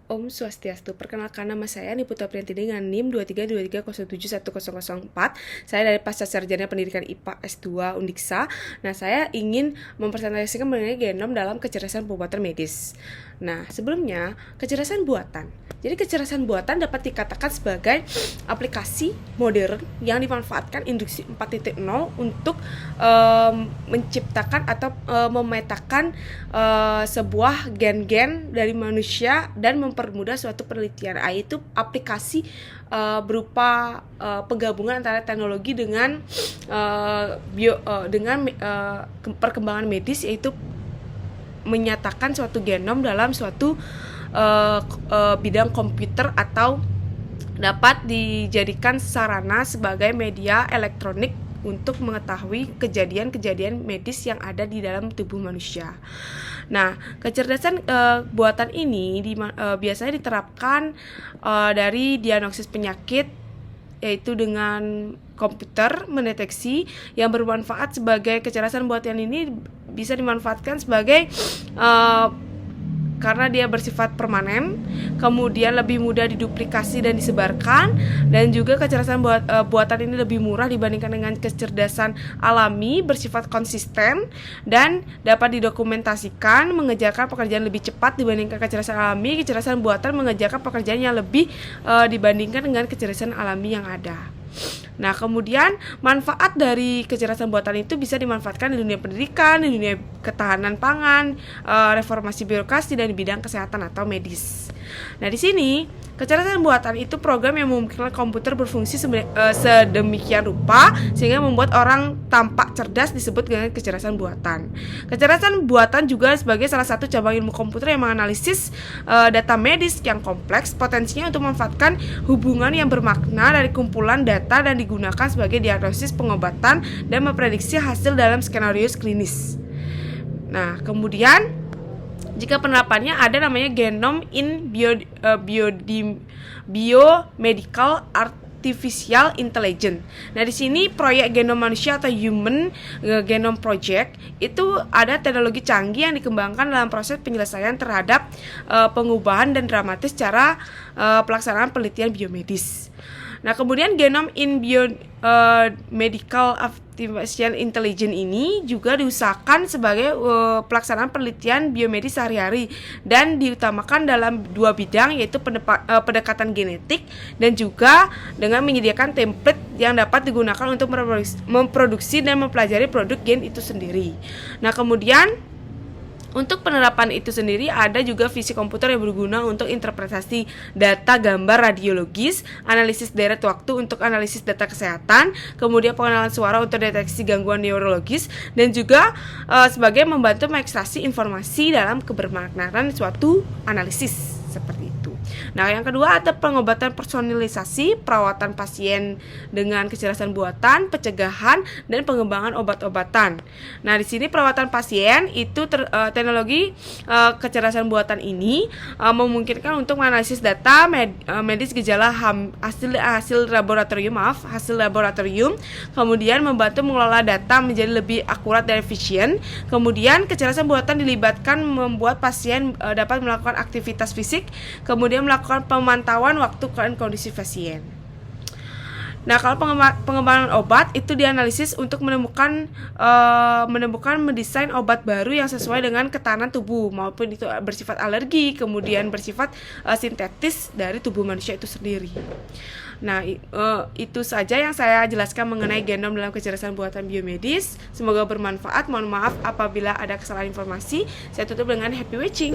Om Swastiastu. Perkenalkan, nama saya Niputra Priyanti dengan NIM 2323071004. Saya dari Pasca Sarjana Pendidikan IPA S2 Undiksa. Nah, saya ingin mempresentasikan mengenai genom dalam kecerdasan buatan medis. Nah, sebelumnya, kecerdasan buatan. Jadi kecerdasan buatan dapat dikatakan sebagai aplikasi modern yang dimanfaatkan Industri 4.0 untuk menciptakan atau memetakan sebuah gen-gen dari manusia dan mempermudah suatu penelitian. Itu aplikasi berupa penggabungan antara teknologi dengan perkembangan medis, yaitu menyatakan suatu genom dalam suatu bidang komputer atau dapat dijadikan sarana sebagai media elektronik untuk mengetahui kejadian-kejadian medis yang ada di dalam tubuh manusia. Nah, kecerdasan buatan ini biasanya diterapkan dari diagnosis penyakit, yaitu dengan komputer mendeteksi, yang bermanfaat sebagai kecerdasan buatan ini bisa dimanfaatkan sebagai karena dia bersifat permanen, kemudian lebih mudah diduplikasi dan disebarkan, dan juga kecerdasan buatan ini lebih murah dibandingkan dengan kecerdasan alami, bersifat konsisten dan dapat didokumentasikan, mengerjakan pekerjaan lebih cepat dibandingkan kecerdasan alami. Kecerdasan buatan mengerjakan pekerjaan yang lebih dibandingkan dengan kecerdasan alami yang ada. Nah, kemudian manfaat dari kecerdasan buatan itu bisa dimanfaatkan di dunia pendidikan, di dunia ketahanan pangan, reformasi birokrasi, dan di bidang kesehatan atau medis. Nah, di sini kecerdasan buatan itu program yang memungkinkan komputer berfungsi sedemikian rupa sehingga membuat orang tampak cerdas, disebut dengan kecerdasan buatan. Kecerdasan buatan juga sebagai salah satu cabang ilmu komputer yang menganalisis data medis yang kompleks, potensinya untuk memanfaatkan hubungan yang bermakna dari kumpulan data dan digunakan sebagai diagnosis, pengobatan, dan memprediksi hasil dalam skenario klinis. Nah, kemudian jika penerapannya ada namanya Genome in Biomedical Artificial Intelligence. Nah, di sini proyek genom manusia atau Human Genome Project itu ada teknologi canggih yang dikembangkan dalam proses penyelesaian terhadap pengubahan dan dramatis cara pelaksanaan penelitian biomedis. Nah, kemudian Genome in Biomedical Artificial Intelligence ini juga diusahakan sebagai pelaksanaan penelitian biomedis sehari-hari dan diutamakan dalam dua bidang, yaitu pendekatan genetik dan juga dengan menyediakan template yang dapat digunakan untuk memproduksi dan mempelajari produk gen itu sendiri. Nah, kemudian untuk penerapan itu sendiri ada juga visi komputer yang berguna untuk interpretasi data gambar radiologis, analisis deret waktu untuk analisis data kesehatan, kemudian pengenalan suara untuk deteksi gangguan neurologis, dan juga sebagai membantu mengekstraksi informasi dalam kebermaknaan suatu analisis seperti itu. Nah, yang kedua ada pengobatan personalisasi, perawatan pasien dengan kecerdasan buatan, pencegahan, dan pengembangan obat-obatan. Nah, di sini perawatan pasien itu teknologi kecerdasan buatan ini memungkinkan untuk menganalisis data medis, gejala hasil laboratorium, kemudian membantu mengelola data menjadi lebih akurat dan efisien. Kemudian kecerdasan buatan dilibatkan membuat pasien dapat melakukan aktivitas fisik, kemudian melakukan pemantauan waktu dan kondisi pasien. Nah, kalau pengembangan obat itu dianalisis untuk menemukan mendesain obat baru yang sesuai dengan ketahanan tubuh, maupun itu bersifat alergi, kemudian bersifat sintetis dari tubuh manusia itu sendiri. Nah, itu saja yang saya jelaskan mengenai genom dalam kecerdasan buatan biomedis. Semoga bermanfaat. Mohon maaf apabila ada kesalahan informasi. Saya tutup dengan happy watching.